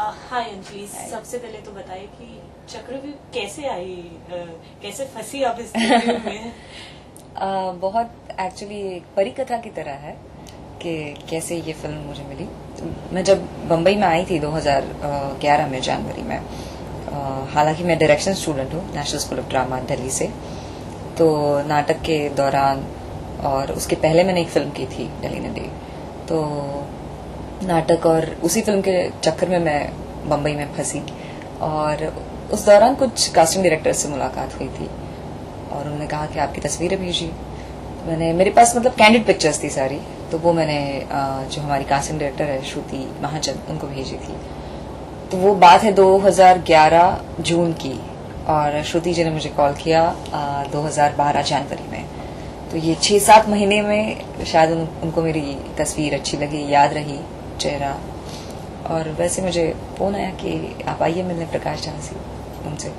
हाय अंजलि, सबसे पहले तो बताइए कि चक्रव्यूह कैसे आई, कैसे फंसी आप इस रिव्यू में? बहुत एक्चुअली एक परी कथा की तरह है कि कैसे ये फिल्म मुझे मिली। मैं जब बम्बई में आई थी 2011 में जनवरी में, हालांकि मैं डायरेक्शन स्टूडेंट हूँ national school of drama Delhi से, तो नाटक के दौरान और उसके पहले मैंने एक फिल्म की थी दिल्ली ने डे, तो नाटक और उसी फिल्म के चक्कर में मैं बम्बई में फंसी और उस दौरान कुछ कास्टिंग डायरेक्टर से मुलाकात हुई थी और उन्होंने कहा कि आपकी तस्वीरें भेजी। मैंने मेरे पास मतलब कैंडिड पिक्चर्स थी सारी, तो वो मैंने जो हमारी कास्टिंग डायरेक्टर है श्रुति महाजन, उनको भेजी थी। तो वो बात है 2011 जून की और श्रुति जी ने मुझे कॉल किया 2012 जनवरी में। तो ये 6-7 महीने में शायद उनको मेरी तस्वीर अच्छी लगी, याद रही चेहरा, और वैसे मुझे फोन आया कि आप आइए मिलने प्रकाश झांसी उनसे।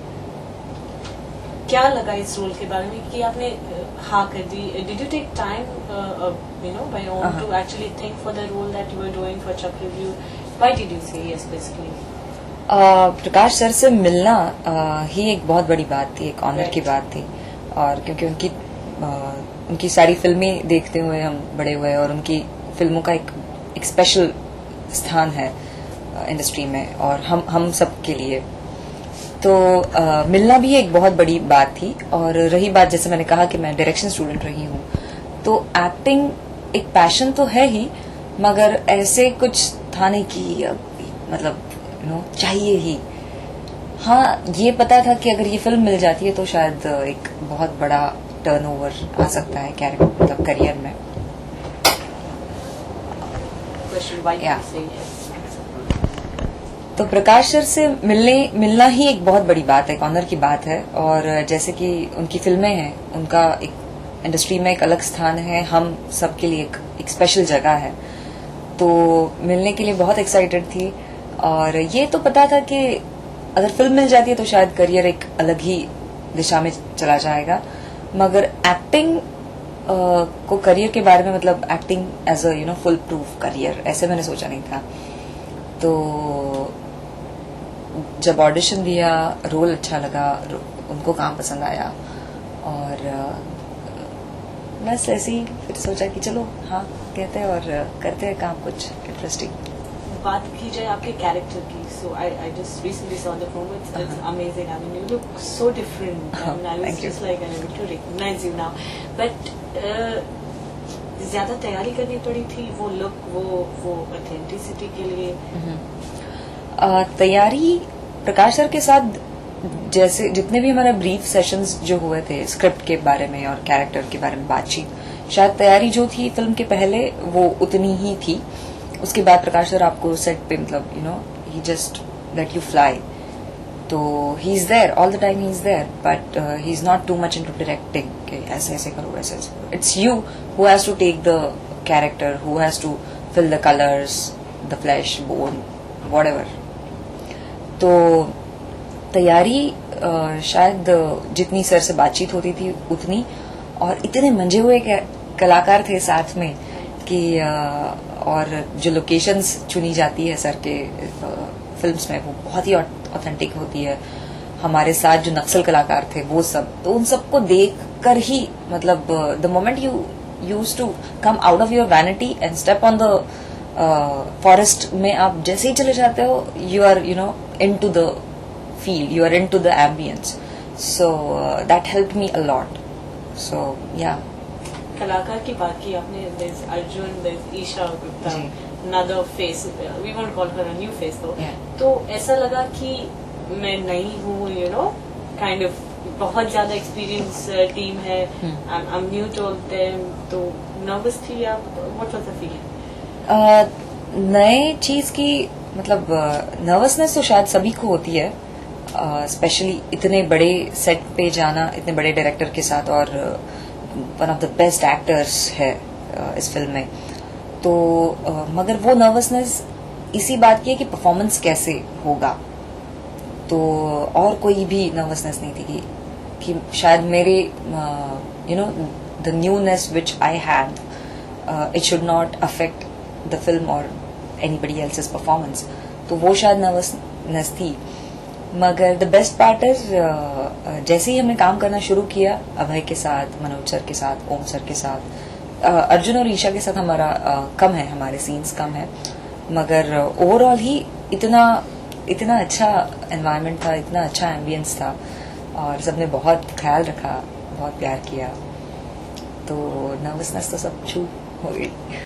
क्या लगा इस रोल के बारे में कि आपने हाँ कर दी? Did you take time by own to actually think for the role that you were doing for Chakravyuh? Why did you say yes basically? Prakash sir से मिलना ही एक बहुत बड़ी बात थी, एक ऑनर की बात थी, और क्योंकि उनकी सारी फिल्में देखते हुए हम बड़े हुए और उनकी फिल्मों का एक स्पेशल स्थान है इंडस्ट्री में और हम सब के लिए, तो मिलना भी एक बहुत बड़ी बात थी। और रही बात, जैसे मैंने कहा कि मैं डायरेक्शन स्टूडेंट रही हूँ, तो एक्टिंग एक पैशन तो है ही, मगर ऐसे कुछ था नहीं कि मतलब चाहिए ही। हाँ, ये पता था कि अगर ये फिल्म मिल जाती है तो शायद एक बहुत बड़ा टर्नओवर आ सकता है कैरेक्टर मतलब करियर में। तो प्रकाश सर से मिलना ही एक बहुत बड़ी बात है, एक ऑनर की बात है। और जैसे कि उनकी फिल्में हैं, उनका एक इंडस्ट्री में एक अलग स्थान है, हम सबके लिए एक स्पेशल जगह है, तो मिलने के लिए बहुत एक्साइटेड थी। और ये तो पता था कि अगर फिल्म मिल जाती है तो शायद करियर एक अलग ही दिशा में चला जाएगा, मगर एक्टिंग को करियर के बारे में, मतलब acting as a full proof career, ऐसे मैंने सोचा नहीं था। तो जब ऑडिशन दिया, रोल अच्छा लगा, उनको काम पसंद आया, और बस ऐसे ही फिर सोचा कि चलो हाँ कहते हैं और करते हैं काम कुछ इंटरेस्टिंग। बात की जाए आपके कैरेक्टर की, so I just recently saw the film, it's amazing. I mean you look so different and I was just like I need to recognise you now, but ज्यादा तैयारी करनी पड़ी थी वो लुक, वो ऑथेंटिसिटी के लिए? तैयारी प्रकाश सर के साथ जैसे जितने भी हमारे ब्रीफ सेशंस जो हुए थे स्क्रिप्ट के बारे में और कैरेक्टर के बारे में बातचीत, शायद तैयारी जो थी फिल्म के पहले वो उतनी ही थी। उसके बाद प्रकाश सर आपको सेट पे मतलब ही जस्ट लेट यू फ्लाई, तो he is there all the time, he is there, but he is not too much into directing कि ऐसे ऐसे करो वैसे ऐसे करो। It's you who has to take the character, who has to fill the colours, the flesh, bone, whatever. तो तैयारी शायद जितनी सर से बातचीत होती थी उतनी, और इतने मंजे हुए कलाकार थे साथ में कि और जो लोकेशंस चुनी जाती है सर के फिल्म्स में वो बहुत ही ऑथेंटिक होती है। हमारे साथ जो नक्सल कलाकार थे वो सब, तो उन सबको देख कर ही मतलब the moment you use to come out of your vanity and step on the forest में, आप जैसे ही चले जाते हो यू आर इन टू द फील, you are into the ambience, so that helped me a lot, so yeah. कलाकार की बात की आपने, there's Arjun, there's Isha Gupta, another face, we won't call her a new face though, तो ऐसा लगा कि मैं नई हूँ, kind of बहुत ज्यादा एक्सपीरियंस टीम है, I'm new to them, तो नर्वस थी आप? what was the feeling? नए चीज की मतलब नर्वसनेस तो शायद सभी को होती है, स्पेशली इतने बड़े सेट पे जाना, इतने बड़े डायरेक्टर के साथ, और one of the best actors है इस फिल्म में, तो मगर वो नर्वसनेस इसी बात की है कि परफॉर्मेंस कैसे होगा, तो और कोई भी नर्वसनेस नहीं थी कि शायद मेरे the newness which I had it should not affect the film और एनीबडी एल्सेस परफॉर्मेंस। तो वो शायद नर्वसनेस थी। मगर द बेस्ट पार्ट इज जैसे ही हमने काम करना शुरू किया अभय के साथ, मनोज सर के साथ, ओम सर के साथ, अर्जुन और ईशा के साथ हमारा कम है, हमारे सीन्स कम है, मगर ओवरऑल ही इतना अच्छा एनवायरनमेंट था, इतना अच्छा एम्बियंस था और सबने बहुत ख्याल रखा, बहुत प्यार किया, तो नर्वसनेस तो सब छू हो गई।